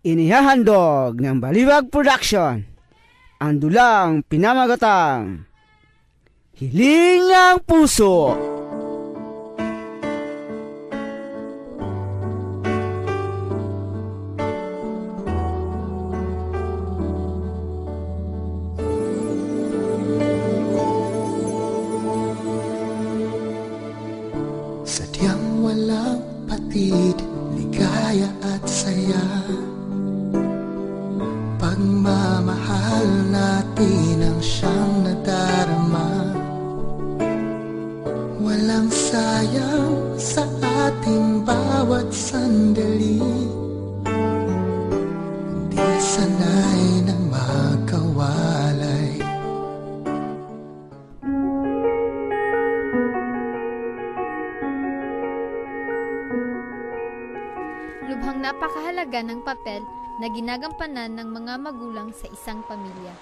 Inihahandog ng Baliwag Production ang dulang pinamagatang Hiling ng Puso. Sadyang walang patid, ligaya at saya, pagmamahal natin ang siyang nadarama. Walang sayang sa ating bawat sandali, di sanay na magkawalay. Lubhang napakahalaga ng papel na ginagampanan ng mga magulang sa isang pamilya.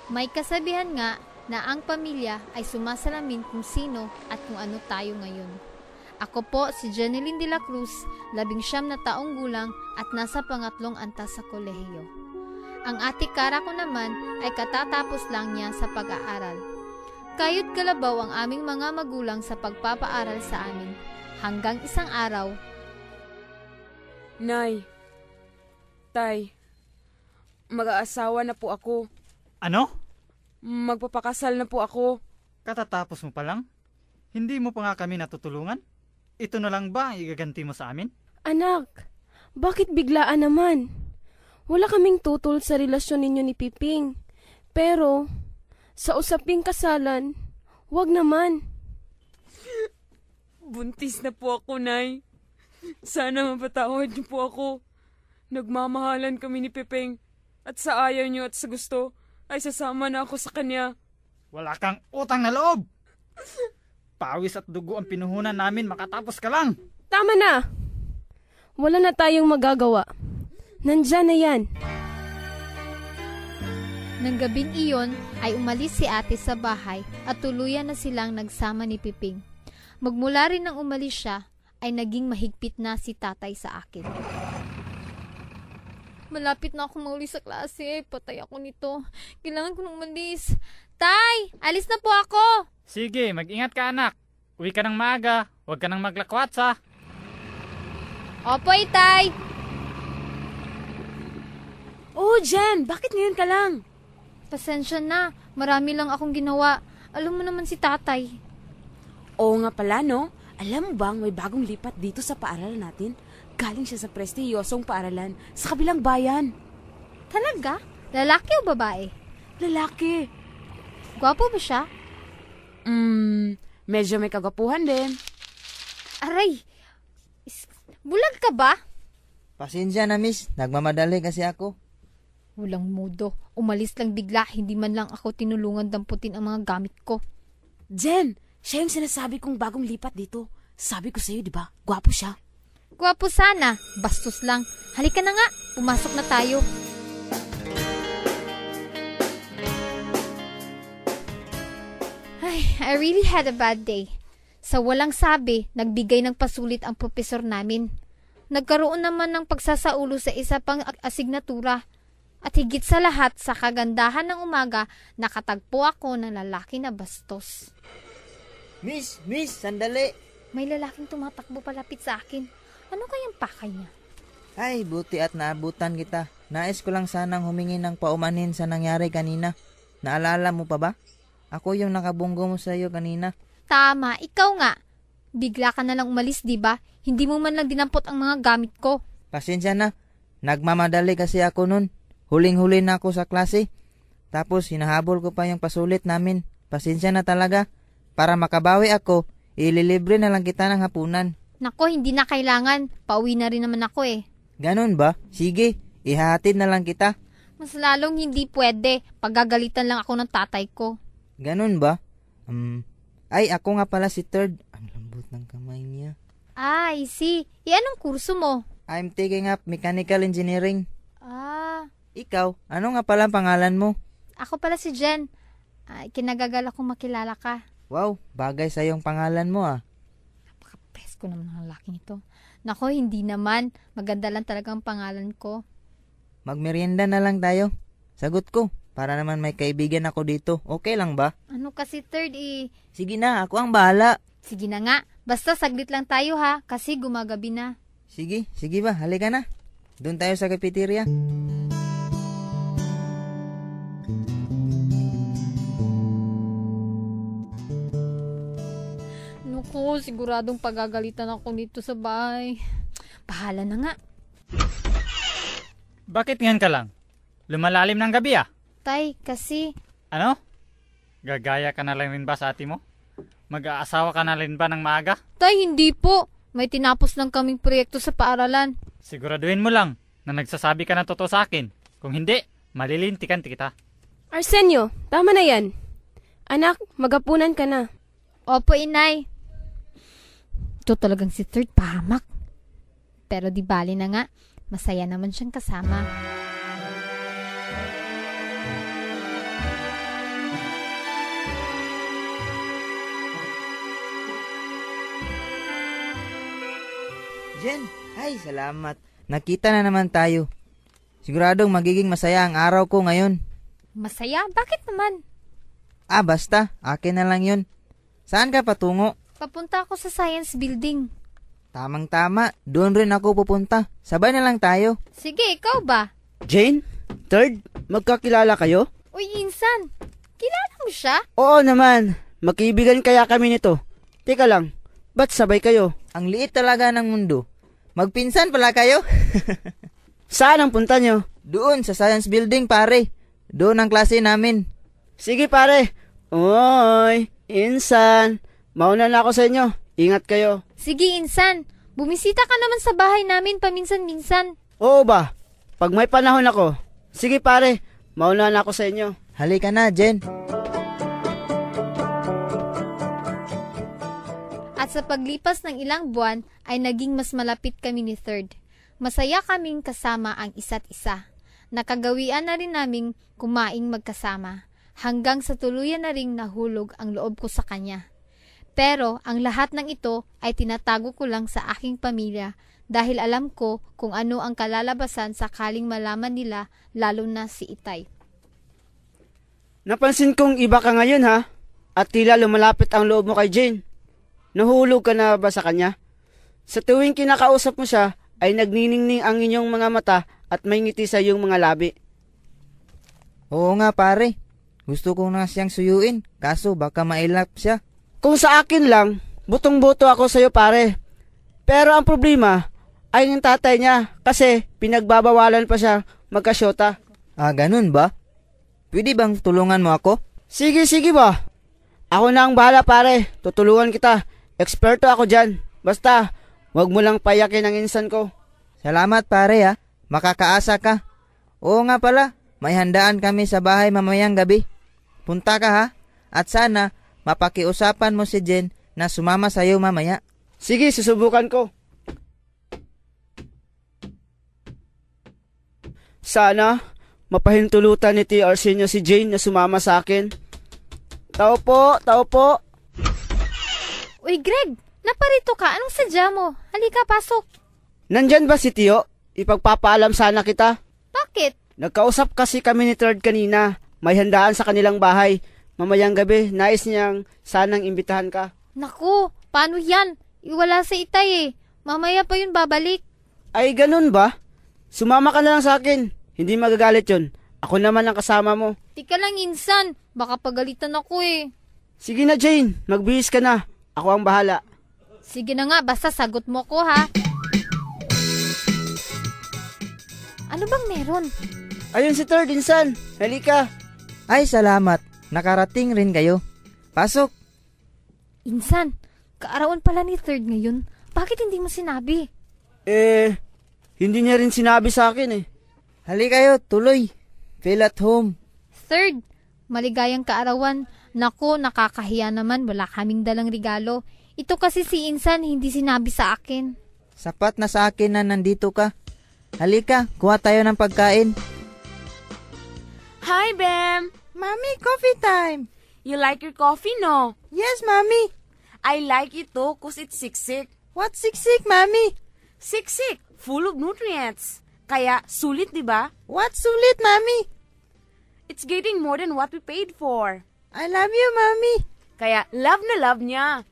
May kasabihan nga na ang pamilya ay sumasalamin kung sino at kung ano tayo ngayon. Ako po si Jeneline de la Cruz, 19 na taong gulang at nasa pangatlong antas sa kolehiyo. Ang ate Kara ko naman ay katatapos lang niya sa pag-aaral. Kayod kalabaw ang aming mga magulang sa pagpapaaral sa amin. Hanggang isang araw, Nay, Tay, mag-aasawa na po ako. Ano? Magpapakasal na po ako. Katatapos mo pa lang? Hindi mo pa nga kami natutulungan? Ito na lang ba ang igaganti mo sa amin? Anak, bakit biglaan naman? Wala kaming tutol sa relasyon ninyo ni Piping. Pero, sa usaping kasalan, wag naman. Buntis na po ako, Nay. Sana mapatawad niyo po ako. Nagmamahalan kami ni Piping at sa ayaw niyo at sa gusto ay sasama na ako sa kanya. Wala kang utang na loob! Pawis at dugo ang pinuhunan namin makatapos ka lang! Tama na! Wala na tayong magagawa. Nandyan na yan. nang gabing iyon ay umalis si ate sa bahay at tuluyan na silang nagsama ni Piping. Magmula rin nang umalis siya, ay naging mahigpit na si tatay sa akin. Malapit na ako mauli sa klase. Patay ako nito. Kailangan ko nang umalis. Tay! Alis na po ako! Sige, mag-ingat ka anak. Uwi ka ng maaga. Huwag ka nang maglakwats ha. Opo, Tay! Oh, Jen! Bakit ngayon ka lang? Pasensya na. Marami lang akong ginawa. Alam mo naman si tatay. Oo nga pala, no? Alam mo bang may bagong lipat dito sa paaralan natin? Galing siya sa prestiyosong paaralan sa kabilang bayan. Talaga? Lalaki o babae? Lalaki. Gwapo ba siya? Medyo may kagwapuhan din. Aray! Bulag ka ba? Pasensya na miss, nagmamadali kasi ako. Walang mudo. Umalis lang bigla, hindi man lang ako tinulungan damputin ang mga gamit ko. Jen, siya yung sinasabi kong bagong lipat dito. Sabi ko sa'yo, di ba? Gwapo siya. Gwapo sana, bastos lang. Halika na nga, pumasok na tayo. Ay, I really had a bad day. Sa walang sabi, nagbigay ng pasulit ang profesor namin. Nagkaroon naman ng pagsasaulo sa isa pang asignatura. At higit sa lahat, sa kagandahan ng umaga, nakatagpo ako ng lalaki na bastos. Miss, sandali. May lalaking tumatakbo palapit sa akin. Ano kayang pakay niya? Ay, buti at naabutan kita. Nais ko lang sanang humingi ng paumanhin sa nangyari kanina. Naalala mo pa ba? Ako yung nakabunggo mo sa iyo kanina. Tama, ikaw nga. Bigla ka na lang umalis, di ba? Hindi mo man lang dinampot ang mga gamit ko. Pasensya na. Nagmamadali kasi ako nun. Huling-huli na ako sa klase. Tapos hinahabol ko pa yung pasulit namin. Pasensya na talaga. Para makabawi ako, ililibre na lang kita ng hapunan. Nako, hindi na kailangan. Pauwi na rin naman ako eh. Ganon ba? Sige, ihahatid na lang kita. Mas lalong hindi pwede. Paggagalitan lang ako ng tatay ko. Ganon ba? Ay, ako nga pala si Third. Ang lambot ng kamay niya. I see. Anong kurso mo? I'm taking up mechanical engineering. Ah. Ikaw, ano nga pala ang pangalan mo? Ako pala si Jen. Kinagagal akong makilala ka. Wow, bagay sa iyong pangalan mo ah. Napaka-best ko naman ng lalaking ito. Nako, hindi naman. Maganda lang talaga ang pangalan ko. Magmerienda na lang tayo. Sagot ko, para naman may kaibigan ako dito. Okay lang ba? Ano kasi third Sige na, ako ang bahala. Sige na nga, basta saglit lang tayo ha, kasi gumagabi na. Sige ba, halika na. Doon tayo sa cafeteria. Naku, siguradong pagagalitan ako dito sa bahay. Bahala na nga. Bakit ngayon ka lang? Lumalalim ng gabi ah. Tay, kasi Ano? Gagaya ka na lang rin ba sa ate mo? Mag-aasawa ka na rin ba ng maaga? Tay, hindi po. May tinapos lang kaming proyekto sa paaralan. Siguraduhin mo lang na nagsasabi ka ng totoo sa akin. Kung hindi, malilintikan kita. Arsenio, tama na yan. Anak, magapunan ka na. Opo, inay. Ito talagang si third pahamak. Pero di bali na nga, masaya naman siyang kasama. Jen, ay salamat. Nakita na naman tayo. Siguradong magiging masaya ang araw ko ngayon. Masaya? Bakit naman? Basta, akin na lang yun. Saan ka patungo? Papunta ako sa science building. Tamang-tama, doon rin ako pupunta. Sabay na lang tayo. Sige, ikaw ba? Jane? Third? Magkakilala kayo? Uy, Insan, kilala mo siya? Oo naman. Magkaibigan kaya kami nito. Teka lang, ba't sabay kayo? Ang liit talaga ng mundo. Magpinsan pala kayo? Saan ang punta nyo? Doon sa science building pare. Doon ang klase namin. Sige pare. Oy, Insan. Mauna na ako sa inyo. Ingat kayo. Sige, Insan. Bumisita ka naman sa bahay namin paminsan-minsan. Oo ba? Pag may panahon ako. Sige pare, mauna na ako sa inyo. Halika na, Jen. At sa paglipas ng ilang buwan ay naging mas malapit kami ni Third. Masaya kaming kasama ang isa't isa. Nakagawian na rin naming kumaing magkasama. Hanggang sa tuluyan na ring nahulog ang loob ko sa kanya. Pero ang lahat ng ito ay tinatago ko lang sa aking pamilya dahil alam ko kung ano ang kalalabasan sakaling malaman nila, lalo na si Itay. Napansin kong iba ka ngayon ha? At tila lumalapit ang loob mo kay Jane. Nahulog ka na ba sa kanya? Sa tuwing kinakausap mo siya, ay nagniningning ang inyong mga mata at may ngiti sa iyong mga labi. Oo nga pare. Gusto ko na siyang suyuin, kaso baka mailap siya. Kung sa akin lang, butong-buto ako sa'yo pare. Pero ang problema ay ng tatay niya kasi pinagbabawalan pa siya magkasyota. Ganun ba? Pwede bang tulungan mo ako? Sige ba? Ako na ang bahala pare, tutulungan kita. Eksperto ako dyan. Basta, wag mo lang payakin ang insan ko. Salamat pare ha, makakaasa ka. Oo nga pala, may handaan kami sa bahay mamayang gabi. Punta ka ha, at sana mapakiusapan mo si Jen na sumama sa'yo mamaya. Sige, susubukan ko. Sana, mapahintulutan ni T. Arsenio si Jane na sumama sa akin. Tao po. Uy, Greg! Naparito ka. Anong sadya mo? Halika, pasok. Nandyan ba si Tio? Ipagpapaalam sana kita. Bakit? Nagkausap kasi kami ni Third kanina. May handaan sa kanilang bahay. Mamayang gabi, nais niyang sanang imbitahan ka. Naku, paano yan? Iwala sa Itay eh. Mamaya pa yun babalik. Ay, ganun ba? Sumama ka na lang sa akin. Hindi magagalit yun. Ako naman ang kasama mo. Tika lang, Insan. Baka pagalitan ako eh. Sige na, Jane. Magbihis ka na. Ako ang bahala. Sige na nga, basta sagot mo ko ha. Ano bang meron? Ayun si Third, Insan. Halika. Ay salamat, nakarating rin kayo. Pasok. Insan, kaarawan pala ni Third ngayon. Bakit hindi mo sinabi? Hindi niya rin sinabi sa akin eh. Halika kayo, tuloy. Feel at home. Third, maligayang kaarawan. Naku, nakakahiya naman, wala kaming dalang regalo. Ito kasi si Insan hindi sinabi sa akin. Sapat na sa akin na nandito ka. Halika, kuha tayo ng pagkain. Hi, Bem! Mommy, coffee time! You like your coffee, no? Yes, Mommy! I like it too, cause it's siksik. What's siksik, Mommy? Siksik, full of nutrients. Kaya, sulit, di ba? What sulit, Mami? It's getting more than what we paid for. I love you, Mami. Kaya, love na love niya.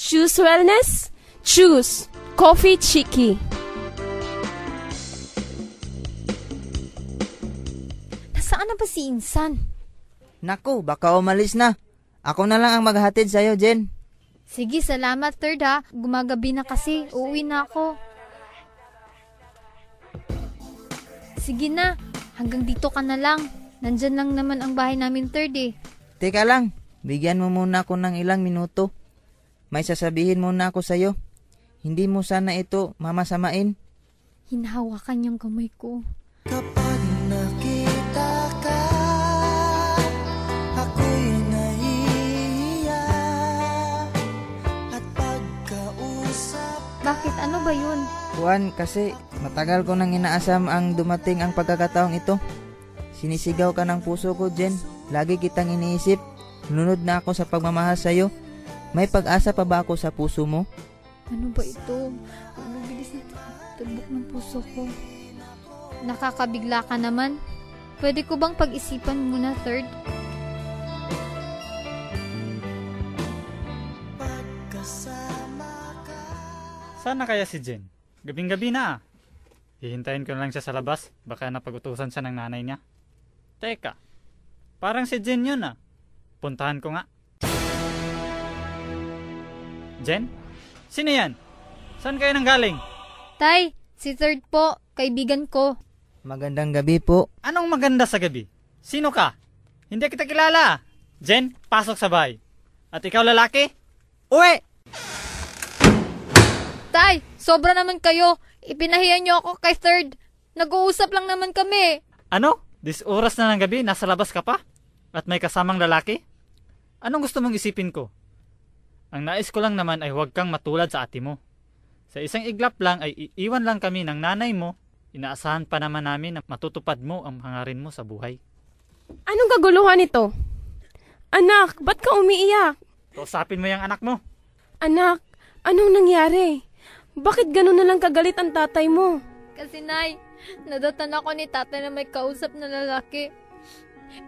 Choose wellness? Choose Coffee Chiki. Nasaan na ba si Insan? Naku, baka umalis na. Ako na lang ang maghatid sa'yo, Jen. Sige, salamat third ha. Gumagabi na kasi. Uuwi na ako. Sige na. Hanggang dito ka na lang. Nandyan lang naman ang bahay namin third eh. Teka lang, bigyan mo muna ako ng ilang minuto. May sasabihin muna ako sa'yo. Hindi mo sana ito mamasamain. Hinahawakan niyang kamay ko. Kapag nakita ka, ako'y nahihiya. At pagkausap, Bakit? Ano ba yun? Juan, kasi matagal ko nang inaasam ang dumating ang pagkakataong ito. Sinisigaw ka ng puso ko, Jen. Lagi kitang iniisip. Lunod na ako sa pagmamahal sa'yo. May pag-asa pa ba ako sa puso mo? Ano ba ito? Ano bilis na tubok ng puso ko? Nakakabigla ka naman. Pwede ko bang pag-isipan muna, third? Sana kaya si Jen? Gabing-gabi na. Hihintayin ko na lang siya sa labas. Baka napag-utusan siya ng nanay niya. Teka, parang si Jen yun ah. Puntahan ko nga. Jen? Sino yan? Saan kayo nanggaling? Tay, si third po, kaibigan ko. Magandang gabi po. Anong maganda sa gabi? Sino ka? Hindi kita kilala. Jen, pasok sa bahay. At ikaw lalaki? Uwi! Tay, sobra naman kayo. Ipinahiya niyo ako kay third. Nag-uusap lang naman kami. Ano? Oras na ng gabi, nasa labas ka pa? At may kasamang lalaki? Anong gusto mong isipin ko? Ang nais ko lang naman ay huwag kang matulad sa ate mo. Sa isang iglap lang ay iiwan lang kami ng nanay mo. Inaasahan pa naman namin na matutupad mo ang hangarin mo sa buhay. Anong kaguluhan ito? Anak, ba't ka umiiyak? Kausapin mo yung anak mo. Anak, anong nangyari? Bakit gano'n na lang kagalit ang tatay mo? Kasi nay, nadatan ako ni tatay na may kausap na lalaki.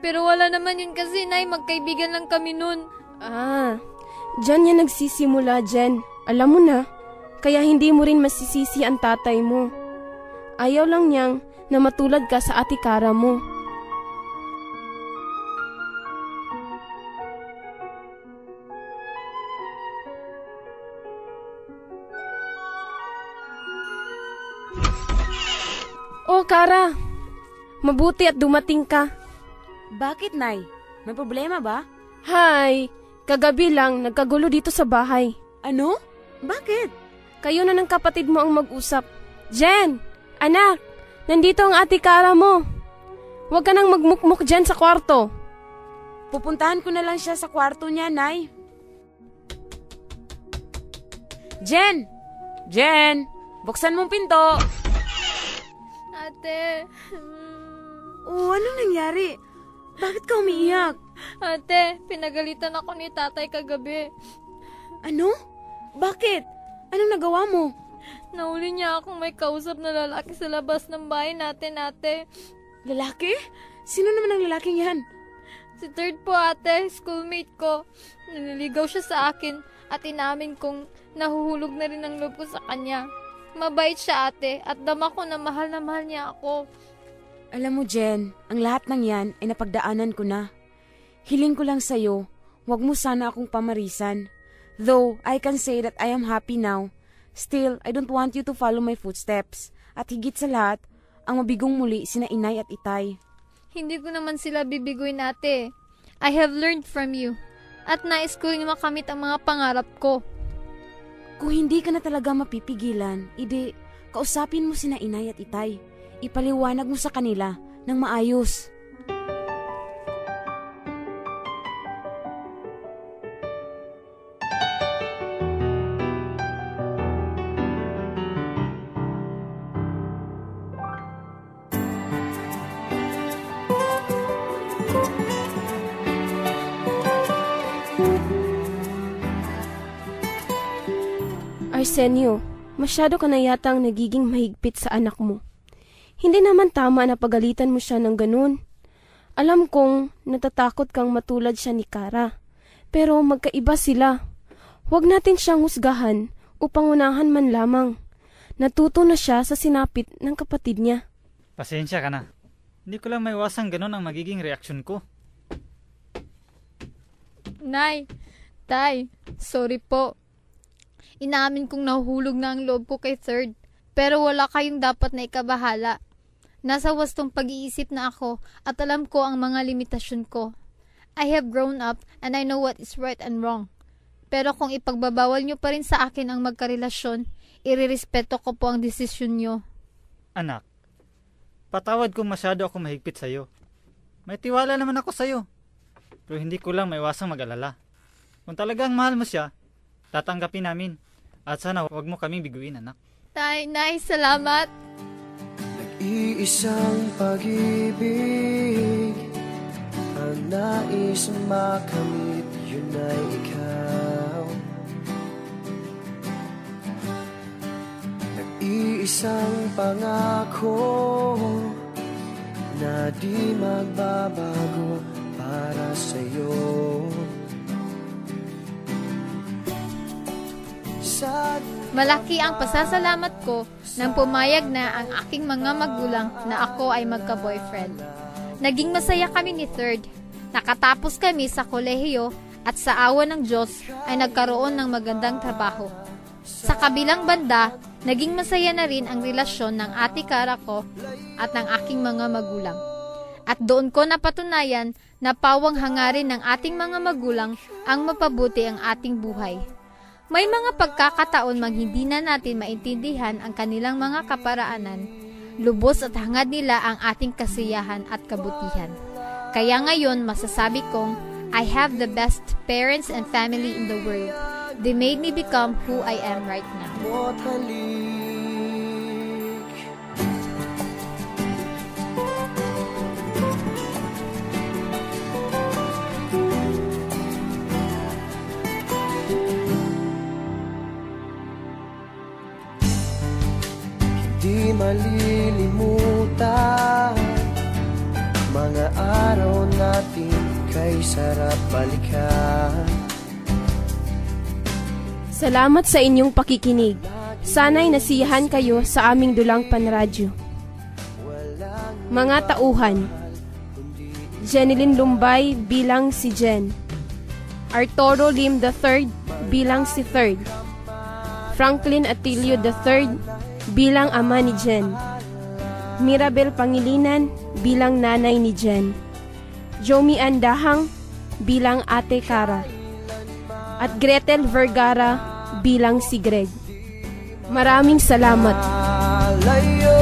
Pero wala naman yun kasi nay, magkaibigan lang kami nun. Diyan yan nagsisimula, Jen. Alam mo na, kaya hindi mo rin masisisi ang tatay mo. Ayaw lang niyang na matulad ka sa ate Kara mo. Oh, Kara, mabuti at dumating ka. Bakit, Nay? May problema ba? Hi, kagabi lang nagkagulo dito sa bahay. Ano? Bakit? Kayo na ng kapatid mo ang mag-usap. Jen, anak, nandito ang ate Kara mo. Huwag ka nang magmukmuk dyan sa kwarto. Pupuntahan ko na lang siya sa kwarto niya, Nay. Jen! Jen! Buksan mong pinto! Ate. Oh, anong nangyari? Bakit ka umiiyak? Ate, pinagalitan ako ni tatay kagabi. Ano? Bakit? Anong nagawa mo? Nahuli niya akong may kausap na lalaki sa labas ng bahay natin, ate. Lalaki? Sino naman ang lalaking yan? Si third po, ate, schoolmate ko. Naliligaw siya sa akin at inamin kong nahuhulog na rin ang loob ko sa kanya. Mabait siya, ate, at dama ko na mahal niya ako. Alam mo, Jen, ang lahat ng yan ay napagdaanan ko na. Hiling ko lang sa'yo, huwag mo sana akong pamarisan. Though I can say that I am happy now, still, I don't want you to follow my footsteps. At higit sa lahat, ang mabigong muli sina inay at itay. Hindi ko naman sila bibiguin, ate. I have learned from you. At nais ko rin makamit ang mga pangarap ko. Kung hindi ka na talaga mapipigilan, kausapin mo sina inay at itay. Ipaliwanag mo sa kanila ng maayos. Arsenio, masyado ka na yatang nagiging mahigpit sa anak mo. Hindi naman tama na pagalitan mo siya ng ganun. Alam kong natatakot kang matulad siya ni Kara. Pero magkaiba sila. Huwag natin siyang husgahan o pangunahan man lamang. Natuto na siya sa sinapit ng kapatid niya. Pasensya ka na. Hindi ko lang maiwasang ganun ang magiging reaksyon ko. Nay, Tay, sorry po. Inaamin kong nahuhulog na ang loob ko kay Third. Pero wala kayong dapat na ikabahala. Nasa wastong pag-iisip na ako at alam ko ang mga limitasyon ko. I have grown up and I know what is right and wrong. Pero kung ipagbabawal nyo pa rin sa akin ang magkarelasyon, irirespeto ko po ang desisyon nyo. Anak, patawad kung masyado ako mahigpit sa'yo. May tiwala naman ako sa'yo. Pero hindi ko lang maiwasang mag-alala. Kung talagang mahal mo siya, tatanggapin namin. At sana huwag mo kaming biguin, anak. Tay, Nay, salamat. Iisang pag-ibig ang nais makamit, yun ay ikaw. Nag-iisang pangako na di magbabago para sa'yo. Malaki ang pasasalamat ko nang pumayag na ang aking mga magulang na ako ay magka-boyfriend. Naging masaya kami ni Third. Nakatapos kami sa kolehiyo at sa awa ng Diyos ay nagkaroon ng magandang trabaho. Sa kabilang banda, naging masaya na rin ang relasyon ng ate Kara ko at ng aking mga magulang. At doon ko napatunayan na pawang hangarin ng ating mga magulang ang mapabuti ang ating buhay. May mga pagkakataon mang hindi na natin maintindihan ang kanilang mga kaparaanan, lubos at hangad nila ang ating kasiyahan at kabutihan. Kaya ngayon masasabi kong, I have the best parents and family in the world. They made me become who I am right now. Di malilimutan mga araw natin kay sarap balikan. Salamat sa inyong pakikinig. Sana'y nasiyahan kayo sa aming dulang panradyo. Mga tauhan: Jeneline Lumbay bilang si Jen, Arturo Lim III bilang si Third, Franklin Atilio III bilang ama ni Jen, Mirabel Pangilinan bilang nanay ni Jen, Jomi Andahang bilang ate Kara, at Gretel Vergara bilang si Greg. Maraming salamat. Layo